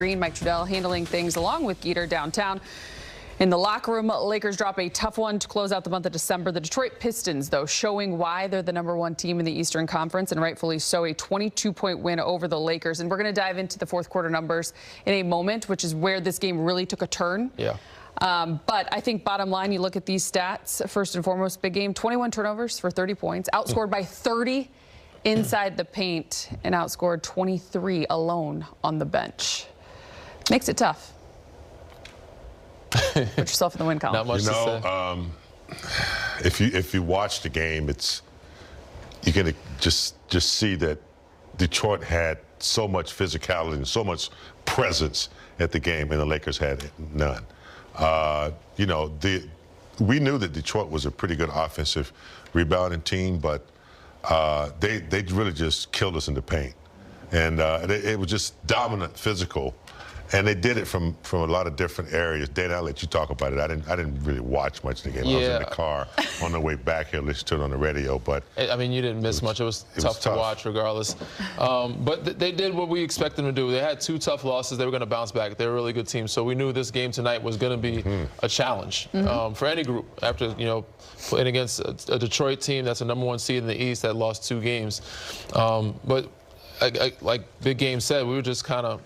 Green, Mike Trudell handling things along with Geeter downtown. In the locker room, Lakers drop a tough one to close out the month of December. The Detroit Pistons, though, showing why they're the #1 team in the Eastern Conference, and rightfully so, a 22-point win over the Lakers. And we're going to dive into the fourth quarter numbers in a moment, which is where this game really took a turn. Yeah. But I think bottom line, you look at these stats, first and foremost, big game, 21 turnovers for 30 points, outscored by 30 inside the paint, and outscored 23 alone on the bench. Makes it tough. Put yourself in the win column. Not much to say. If you watch the game, you're gonna just see that Detroit had so much physicality and so much presence at the game, and the Lakers had none. We knew that Detroit was a pretty good offensive rebounding team, but they really just killed us in the paint, and it was just dominant physical. And they did it from a lot of different areas. Dana, I'll let you talk about it. I didn't really watch much of the game. Yeah. I was in the car on the way back here, listening to it on the radio. But I mean, you didn't miss much. It was tough to watch, regardless. But they did what we expected them to do. They had 2 tough losses. They were going to bounce back. They're a really good team. So we knew this game tonight was going to be a challenge for any group. After playing against a Detroit team that's a #1 seed in the East that lost 2 games. But like Big Game said, we were just kind of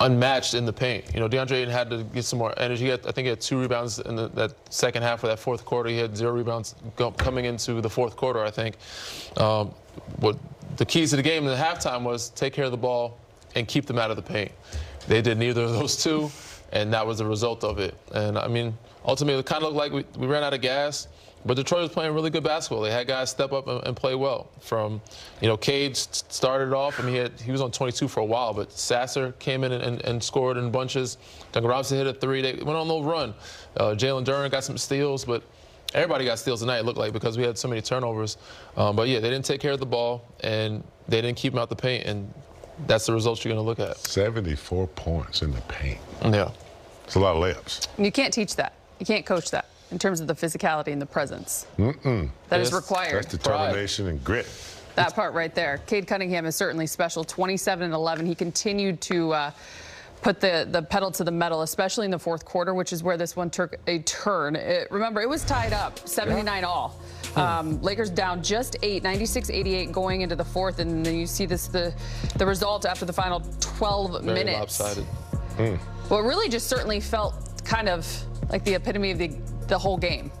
unmatched in the paint. DeAndre Ayton had to get some more energy. I think he had 2 rebounds in that second half of that fourth quarter. He had 0 rebounds coming into the fourth quarter, I think. What the keys to the game in the halftime was take care of the ball and keep them out of the paint. They did neither of those 2, and that was the result of it. And, I mean, ultimately, it kind of looked like we ran out of gas. But Detroit was playing really good basketball. They had guys step up and play well. From, Cade started off. I mean, he was on 22 for a while, but Sasser came in and scored in bunches. Duncan Robinson hit a 3. They went on a little run. Jalen Duren got some steals, but everybody got steals tonight, it looked like, because we had so many turnovers. But, yeah, they didn't take care of the ball, and they didn't keep them out the paint, and that's the results you're going to look at. 74 points in the paint. Yeah. It's a lot of layups. You can't teach that. You can't coach that. In terms of the physicality and the presence that is required. That's determination and grit. That part right there. Cade Cunningham is certainly special. 27 and 11. He continued to put the pedal to the metal, especially in the fourth quarter, which is where this one took a turn. Remember, it was tied up, 79 all. Lakers down just 8, 96-88 going into the fourth, and then you see the result after the final 12 Very minutes. lopsided. Well, it really just certainly felt kind of like the epitome of the whole game.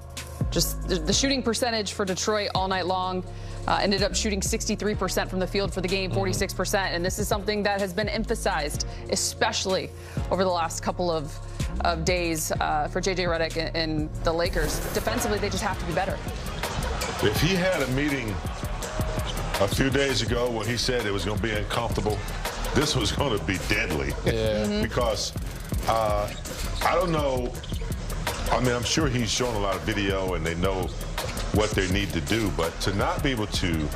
Just the shooting percentage for Detroit all night long. Ended up shooting 63% from the field for the game, 46%. And this is something that has been emphasized, especially over the last couple of days for J.J. Redick and the Lakers. Defensively, they just have to be better. If he had a meeting a few days ago where he said it was going to be uncomfortable, this was going to be deadly. Yeah. Because I don't know. I mean, I'm sure he's shown a lot of video and they know what they need to do, but to not be able to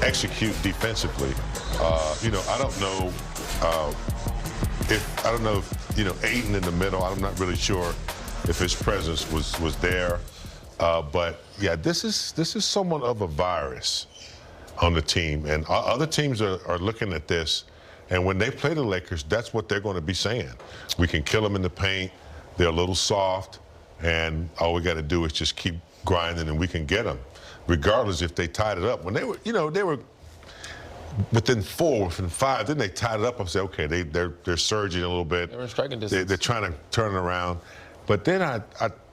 execute defensively, I don't know if Ayton in the middle. I'm not really sure if his presence was there, but yeah, this is somewhat of a virus on the team, and other teams are looking at this, and when they play the Lakers, that's what they're going to be saying. We can kill them in the paint. They're a little soft, and all we got to do is just keep grinding, and we can get them, regardless if they tied it up. When they were, they were within 4, within 5. Then they tied it up and said, okay, they're surging a little bit. They were in striking distance. They're trying to turn it around. But then I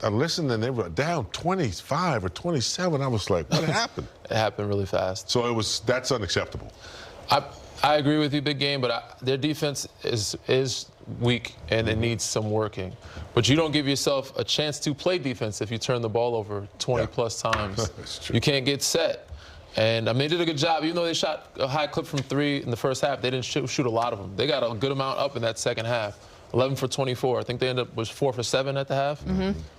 listened, and they were down 25 or 27. I was like, what happened? It happened really fast. So that's unacceptable. I agree with you, Big Game, but their defense is weak and it needs some working. But you don't give yourself a chance to play defense if you turn the ball over 20-plus times. That's true. You can't get set. And, I mean, they did a good job. Even though they shot a high clip from 3 in the first half, they didn't shoot a lot of them. They got a good amount up in that second half, 11 for 24. I think they ended up was 4 for 7 at the half.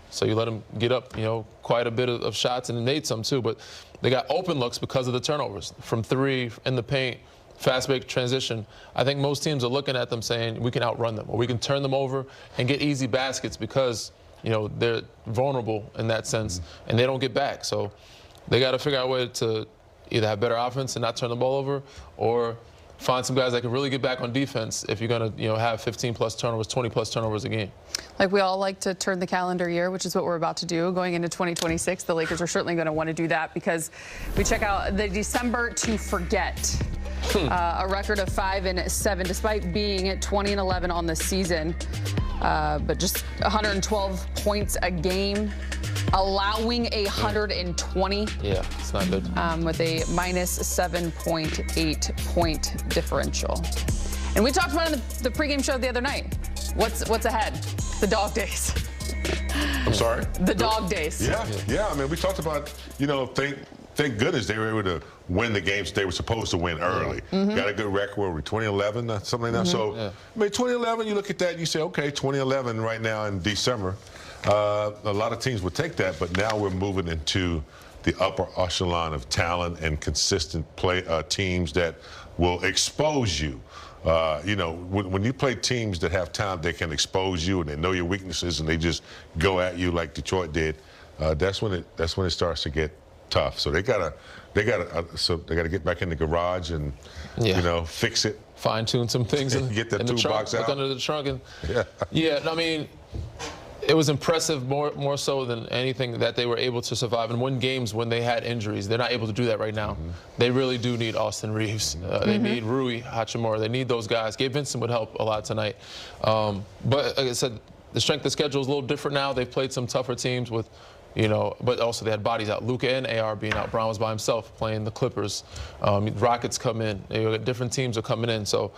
So you let them get up, quite a bit of shots, and they made some too. But they got open looks because of the turnovers from 3 in the paint. Fast break transition. I think most teams are looking at them saying we can outrun them or we can turn them over and get easy baskets because, they're vulnerable in that sense and they don't get back. So they got to figure out a way to either have better offense and not turn the ball over or find some guys that can really get back on defense if you're going to, have 15-plus turnovers, 20-plus turnovers a game. Like we all like to turn the calendar year, which is what we're about to do going into 2026. The Lakers are certainly going to want to do that because we check out the December to forget. A record of 5-7, despite being at 20-11 on the season, but just 112 points a game, allowing 120. Yeah, it's not good. With a minus 7.8 point differential. And we talked about it in the pregame show the other night. What's ahead? The dog days. I'm sorry? The dog days. Yeah. I mean, we talked about, thank goodness they were able to win the games they were supposed to win early. Got a good record. Were we 2011, something like that? So, I mean, 2011, you look at that and you say, okay, 2011 right now in December. A lot of teams would take that, but now we're moving into the upper echelon of talent and consistent play teams that will expose you. When you play teams that have talent, they can expose you and they know your weaknesses and they just go at you like Detroit did. That's when it starts to get tough. So they gotta get back in the garage and fix it, fine-tune some things and get that toolbox out. Look under the trunk and I mean, it was impressive more so than anything that they were able to survive and win games when they had injuries. They're not able to do that right now. They really do need Austin Reeves. They need Rui Hachimura. They need those guys. Gabe Vincent would help a lot tonight. But like I said, the strength of schedule is a little different now. They've played some tougher teams with, but also they had bodies out. Luka and AR being out. Brown was by himself playing the Clippers. Rockets come in. Different teams are coming in. So,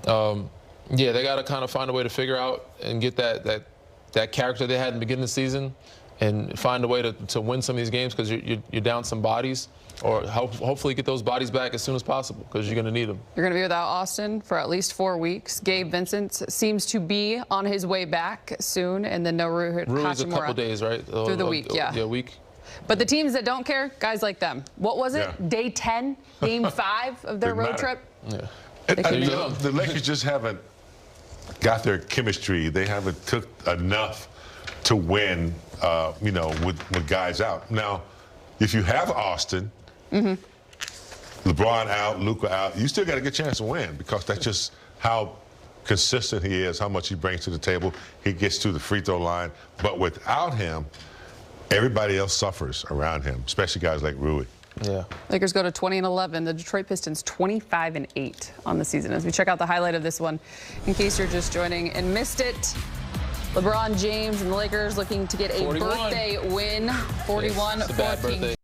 they got to kind of find a way to figure out and get that character they had in the beginning of the season and find a way to win some of these games because you're down some bodies, or hopefully get those bodies back as soon as possible because you're going to need them. You're going to be without Austin for at least 4 weeks. Gabe Vincent seems to be on his way back soon, and then no Rui Hachimura. Rui's a couple days, right? Through the week, Yeah, a week. But the teams that don't care, guys like them. What was it? Yeah. Day 10, game 5 of their road trip? Yeah. The Lakers just haven't got their chemistry. They haven't cooked enough to win, with guys out. Now, if you have Austin, LeBron out, Luka out, you still got a good chance to win because that's just how consistent he is, how much he brings to the table. He gets to the free throw line. But without him, everybody else suffers around him, especially guys like Rui. Yeah. Lakers go to 20-11. The Detroit Pistons 25-8 on the season. As we check out the highlight of this one, in case you're just joining and missed it, LeBron James and the Lakers looking to get a 41. birthday win. 41 It's a bad for King birthday.